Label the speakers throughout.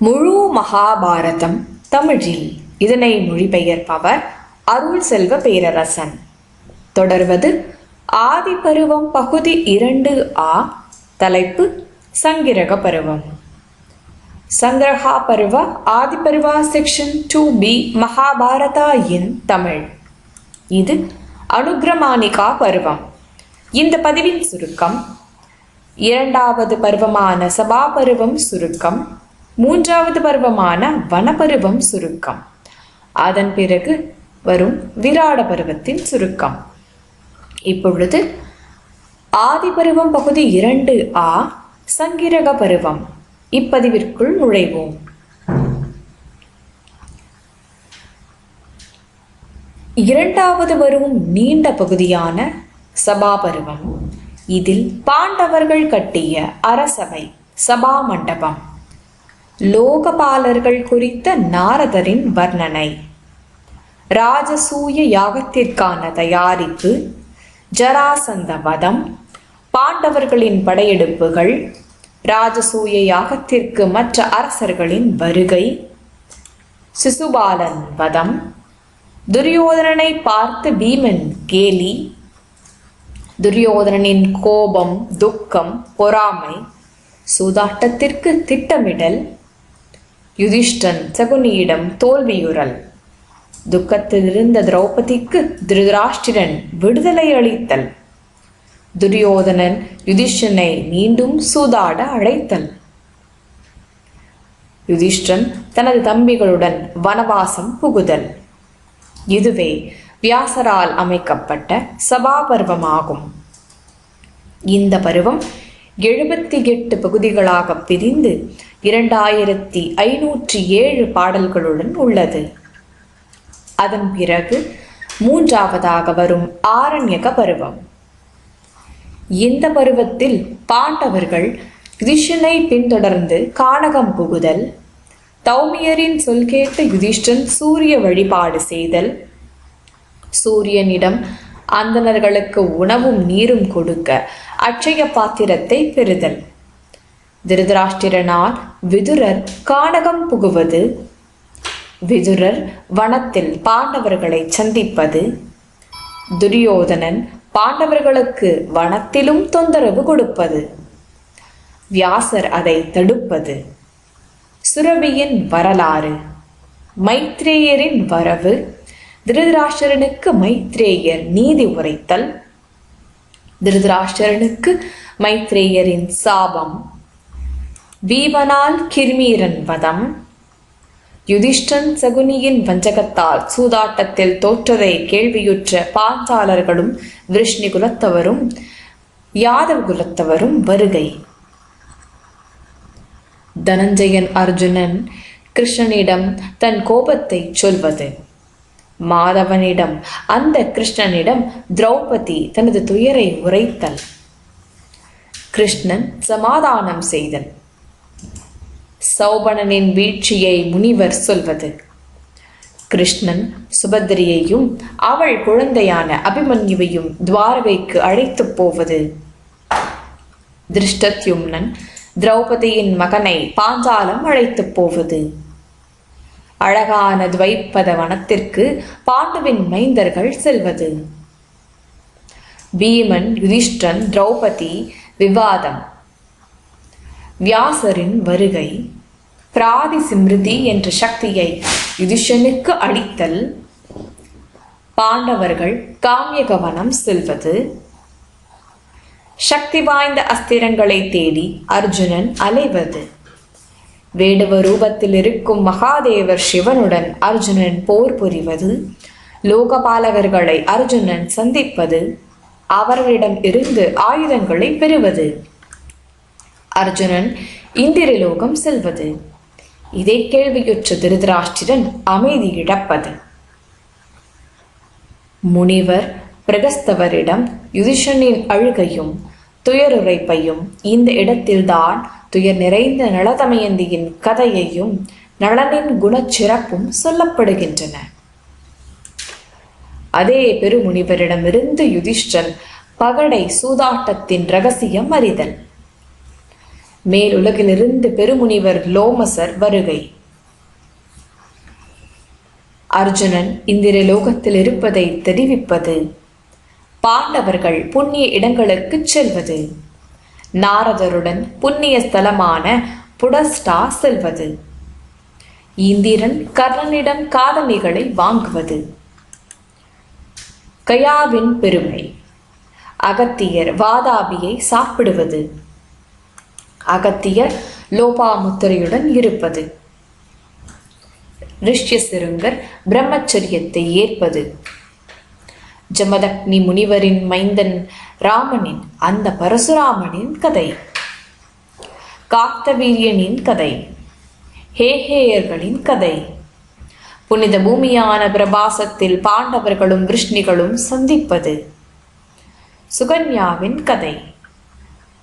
Speaker 1: முழு மகாபாரதம் தமிழில். இதனை மொழிபெயர்ப்பவர் அருள் செல்வ பேரரசன். தொடர்வது ஆதிபருவம் பகுதி 2A. தலைப்பு சங்கிரக பருவம். சங்கிரகா பருவ ஆதிபருவா செக்ஷன் 2B மகாபாரதா இன் தமிழ். இது அனுக்ரமானிகா பருவம். இந்த பதிவின் சுருக்கம்: 2வது பருவமான சபா பருவம் சுருக்கம், 3வது பருவமான வனப்பருவம் சுருக்கம், அதன் பிறகு வரும் விராட பருவத்தின் சுருக்கம். இப்பொழுது ஆதிபருவம் பகுதி 2A சங்கிரக பருவம் இப்பதிவிற்குள் நுழைவோம். இரண்டாவது வரும் நீண்ட பகுதியான சபா பருவம். இதில் பாண்டவர்கள் கட்டிய அரசவை, சபா மண்டபம், லோகபாலர்கள் குறித்த நாரதரின் வர்ணனை, ராஜசூய யாகத்திற்கான தயாரிப்பு, ஜராசந்த வதம், பாண்டவர்களின் படையெடுப்புகள், ராஜசூய யாகத்திற்கு மற்ற அரசர்களின் வருகை, சிசுபாலன் வதம், துரியோதனனை பார்த்து பீமன் கேலி, துரியோதனனின் கோபம், துக்கம், பொறாமை, சூதாட்டத்திற்கு திட்டமிடல், யுதிஷ்டன் சகுனியிடம் தோல்வியுறல், துக்கத்தில் இருந்த திரௌபதிக்கு திருதராஷ்டிரன் விடுதலை அளித்தல், துரியோதனன் யுதிஷ்டனை மீண்டும் சூதாட அழைத்தல், யுதிஷ்டன் தனது தம்பிகளுடன் வனவாசம் புகுதல். இதுவே வியாசரால் அமைக்கப்பட்ட சபா பருவமாகும். இந்த பருவம் 78 பகுதிகளாக பிரிந்து 2507 பாடல்களுடன் உள்ளது. அதன் பிறகு 3வதாக வரும் ஆரண்யக பருவம். இந்த பருவத்தில் பாண்டவர்கள் யுதிஷ்டனை பின்தொடர்ந்து கானகம் புகுதல், தௌமியரின் சொல் கேட்டு யுதிஷ்டன் சூரிய வழிபாடு செய்தல், சூரியனிடம் அந்தணர்களுக்கு உணவும் நீரும் கொடுக்க அட்சய பாத்திரத்தை பெறுதல், திருதராஷ்டிரனால் விதுரர் கானகம் புகுவது, விதுரர் வனத்தில் பாண்டவர்களை சந்திப்பது, துரியோதனன் பாண்டவர்களுக்கு வனத்திலும் தொந்தரவு கொடுப்பது, வியாசர் அதை தடுப்பது, சுரபியின் வரலாறு, மைத்ரேயரின் வரவு, திருதராஷ்டிரனுக்கு மைத்ரேயர் நீதி உரைத்தல், திருதராஷ்டிரனுக்கு மைத்ரேயரின் சாபம், பீமனால் கிர்மீரன் வதம், யுதிஷ்டன் சகுனியின் வஞ்சகத்தால் சூதாட்டத்தில் தோற்றதை கேள்வியுற்ற பாஞ்சாலர்களும் விருஷ்ணி குலத்தவரும் யாதவ் குலத்தவரும் வருகை, தனஞ்சயன் அர்ஜுனன் கிருஷ்ணனிடம் தன் கோபத்தை சொல்வது, மாதவனிடம் அந்த கிருஷ்ணனிடம் திரௌபதி தனது துயரை உரைத்தல், கிருஷ்ணன் சமாதானம் செய்தல், சௌபனனின் வீழ்ச்சியை முனிவர் சொல்வது, கிருஷ்ணன் சுபத்திரியையும் அவள் குழந்தையான அபிமன்யுவையும் துவாரகைக்கு அழைத்து போவது, திருஷ்டத்யும்னன் திரௌபதியின் மகனை பாஞ்சாலம் அழைத்து போவது, அழகான துவைப்பத வனத்திற்கு பாண்டுவின் மைந்தர்கள் செல்வது, பீமன் யுதிஷ்டன் திரௌபதி விவாதம், வியாசரின் வருகை, பிராதி சிம்ருதி என்ற சக்தியை யுதிஷ்டனுக்கு அளித்தல், பாண்டவர்கள் காமியகவனம் செல்வது, சக்தி வாய்ந்த அஸ்திரங்களை தேடி அர்ஜுனன் அலைவது, வேடுவ ரூபத்தில் இருக்கும் மகாதேவர் சிவனுடன் அர்ஜுனன் போர் புரிவது, லோகபாலகர்களை அர்ஜுனன் சந்திப்பது, அவர்களிடம் இருந்து ஆயுதங்களை பெறுவது, அர்ஜுனன் இந்திரலோகம் செல்வது, இதை கேள்வியுற்ற திருதராஷ்டிரன் அமைதி இழப்பது, முனிவர் பிரகஸ்தவரிடம் யுதிஷ்டனின் அழுகையும் துயருரைப்பையும், இந்த இடத்தில்தான் துயர் நிறைந்த நளதமயந்தியின் கதையையும் நளனின் குணச்சிறப்பும் சொல்லப்படுகின்றன. அதே பெருமுனிவரிடமிருந்து யுதிஷ்டன் பகடை சூதாட்டத்தின் இரகசியம் அறிதல், மேலுலகிலிருந்து பெருமுனிவர் லோமசர் வருகை. அர்ஜுனன் இந்திரலோகத்தில் இருப்பதை தெரிவிப்பது. பாண்டவர்கள் புண்ணிய இடங்களுக்கு செல்வது. நாரதருடன் புண்ணிய ஸ்தலமான புடஸ்டா செல்வது. இந்திரன் கர்ணனிடம் காதணிகளை வாங்குவது. கயாவின் பெருமை. அகத்தியர் வாதாபியை சாப்பிடுவது. அகத்தியர் லோபாமுத்திரையுடன் இருப்பது. ரிஷ்யசிருங்கர் பிரம்மச்சரியத்தை ஏற்பது. ஜமதக்னி முனிவரின் மைந்தன் ராமனின் அந்த பரசுராமனின் கதை. கார்த்தவீரியனின் கதை. ஹேஹேயர்களின் கதை. புனித பூமியான பிரபாசத்தில் பாண்டவர்களும் விஷ்ணிகளும் சந்திப்பது. சுகன்யாவின் கதை.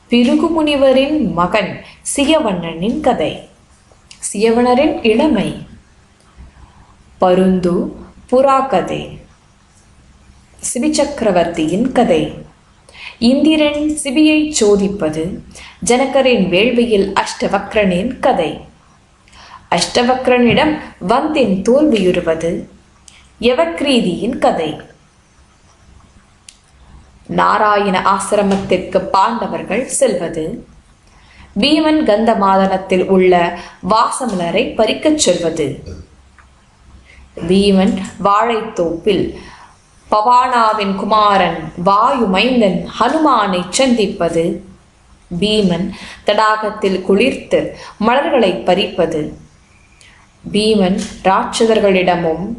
Speaker 1: பிருகு முனிவரின் மகன் சியவண்ணனின் கதை. சியவணரின் இளமை. பருந்து புறா கதை. சிபி சக்கரவர்த்தியின் கதை. இந்திரன் சிபியை சோதிப்பது. ஜனகரின் வேள்வியில் அஷ்டவக்ரனின் கதை. அஷ்டவக்ரனிடம் வந்தின் தோல்வியுறுவது. யவக்ரீதியின் கதை. நாராயண ஆசிரமத்திற்கு பாண்டவர்கள் செல்வது. பீமன் கந்தமாதனத்தில் உள்ள வாசமலரை பறிக்கச் சொல்வது. பீமன் வாழைத்தோப்பில் பவானாவின் குமாரன் வாயு மைந்தன் ஹனுமானை சந்திப்பது. பீமன் தடாகத்தில் குளிர்த்து மலர்களை பறிப்பது. பீமன் ராட்சதர்களிடமும்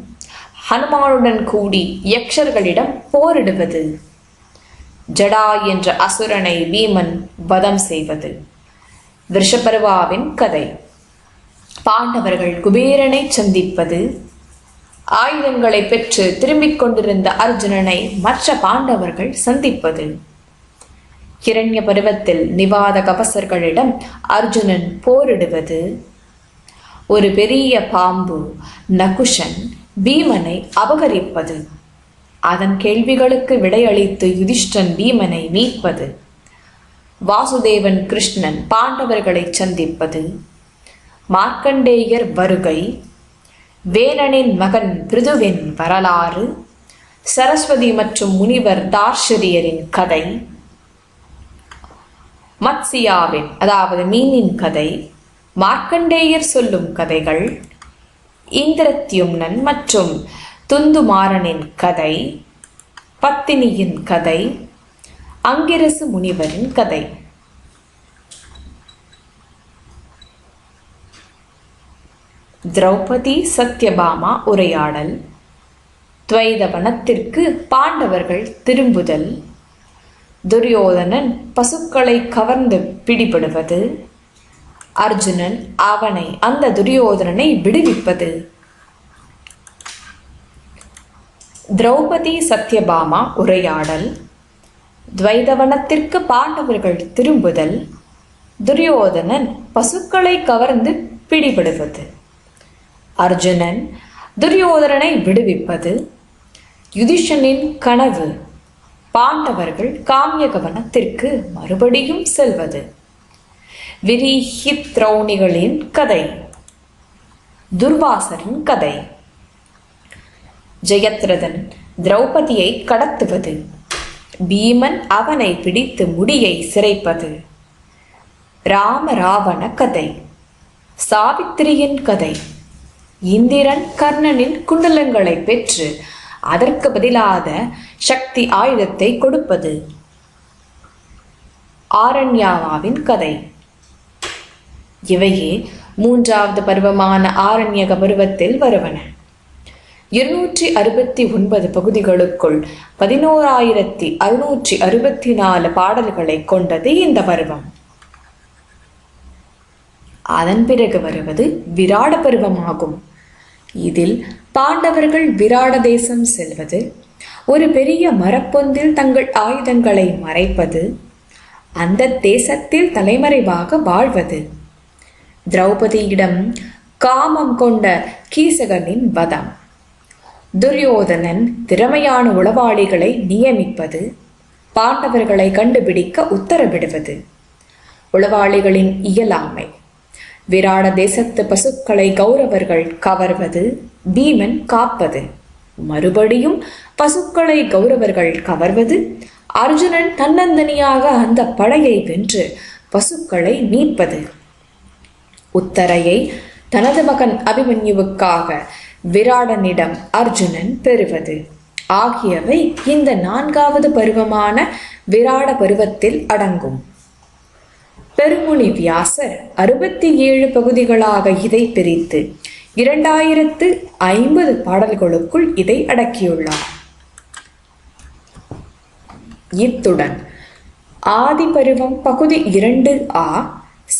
Speaker 1: ஹனுமானுடன் கூடி யக்ஷர்களிடம் போரிடுவது. ஜடா என்ற அசுரனை பீமன் வதம் செய்வது. விஷபர்வாவின் கதை. பாண்டவர்கள் குபேரனை சந்திப்பது. ஆயுதங்களை பெற்று திரும்பிக் கொண்டிருந்த அர்ஜுனனை மற்ற பாண்டவர்கள் சந்திப்பது. கிரண்ய பருவத்தில் நிவாத கவசர்களிடம் அர்ஜுனன் போரிடுவது. ஒரு பெரிய பாம்பு நகுஷன் பீமனை அபகரிப்பது. அதன் கேள்விகளுக்கு விடையளித்து யுதிஷ்டன் பீமனை மீட்பது. வாசுதேவன் கிருஷ்ணன் பாண்டவர்களை சந்திப்பது. மார்க்கண்டேயர் வருகை. வேணனின் மகன் பிருதுவின் வரலாறு. சரஸ்வதி மற்றும் முனிவர் தார்ஷரியரின் கதை. மத்சியாவின் அதாவது மீனின் கதை. மார்க்கண்டேயர் சொல்லும் கதைகள். இந்திரத்யும்னன் மற்றும் துந்துமாரனின் கதை. பத்தினியின் கதை. அங்கிரசு முனிவரின் கதை. திரௌபதி சத்யபாமா உரையாடல். துவைதவனத்திற்கு பாண்டவர்கள் திரும்புதல். துரியோதனன் பசுக்களை கவர்ந்து பிடிபடுவது. அர்ஜுனன் அந்த துரியோதனனை விடுவிப்பது. திரௌபதி சத்யபாமா உரையாடல். துவைதவனத்திற்கு பாண்டவர்கள் திரும்புதல். துரியோதனன் பசுக்களை கவர்ந்து பிடிபடுவது. அர்ஜுனன் துரியோதனனை விடுவிப்பது. யுதிஷ்டனின் கனவு. பாண்டவர்கள் காமியகவனத்திற்கு மறுபடியும் செல்வது. விரிஹித்ரௌணிகளின் கதை. துர்வாசரின் கதை. ஜெயத்ரதன் திரௌபதியை கடத்துவது. பீமன் அவனை பிடித்து முடியை சிரைப்பது. ராமராவண கதை. சாவித்திரியின் கதை. இந்திரன் கர்ணனின் குண்டலங்களை பெற்று அதற்கு பதிலாக சக்தி ஆயுதத்தை கொடுப்பது. ஆரண்யாவின் கதை. இவையே மூன்றாவது பருவமான ஆரண்யக பருவத்தில் வருவன. 269 பகுதிகளுக்குள் 11,664 பாடல்களை கொண்டது இந்த பருவம். அதன் பிறகு வருவது விராட பருவமாகும். இதில் பாண்டவர்கள் விராட தேசம் செல்வது, ஒரு பெரிய மரப்பொந்தில் தங்கள் ஆயுதங்களை மறைப்பது, அந்த தேசத்தில் தலைமறைவாக வாழ்வது, திரௌபதியிடம் காமம் கொண்ட கீசகனின் வதம், துரியோதனன் திறமையான உளவாளிகளை நியமிப்பது, பாண்டவர்களை கண்டுபிடிக்க உத்தரவிடுவது, உளவாளிகளின் இயலாமை. விராட தேசத்து பசுக்களை கௌரவர்கள் கவர்வது, பீமன் காப்பது. மறுபடியும் பசுக்களை கௌரவர்கள் கவர்வது, அர்ஜுனன் தன்னந்தனியாக அந்த படையை வென்று பசுக்களை மீட்பது. உத்தரையை தனது மகன் அபிமன்யுவுக்காக விராடனிடம் அர்ஜுனன் பெறுவது ஆகியவை இந்த 4வது பருவமான விராட பருவத்தில் அடங்கும். பெருமுனி வியாசர் 67 பகுதிகளாக இதை பிரித்து 2050 பாடல்களுக்குள் இதை அடக்கியுள்ளார். இத்துடன் ஆதி பருவம் பகுதி 2A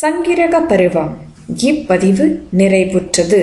Speaker 1: சங்கிரக பருவம் இப்பதிவு நிறைவுற்றது.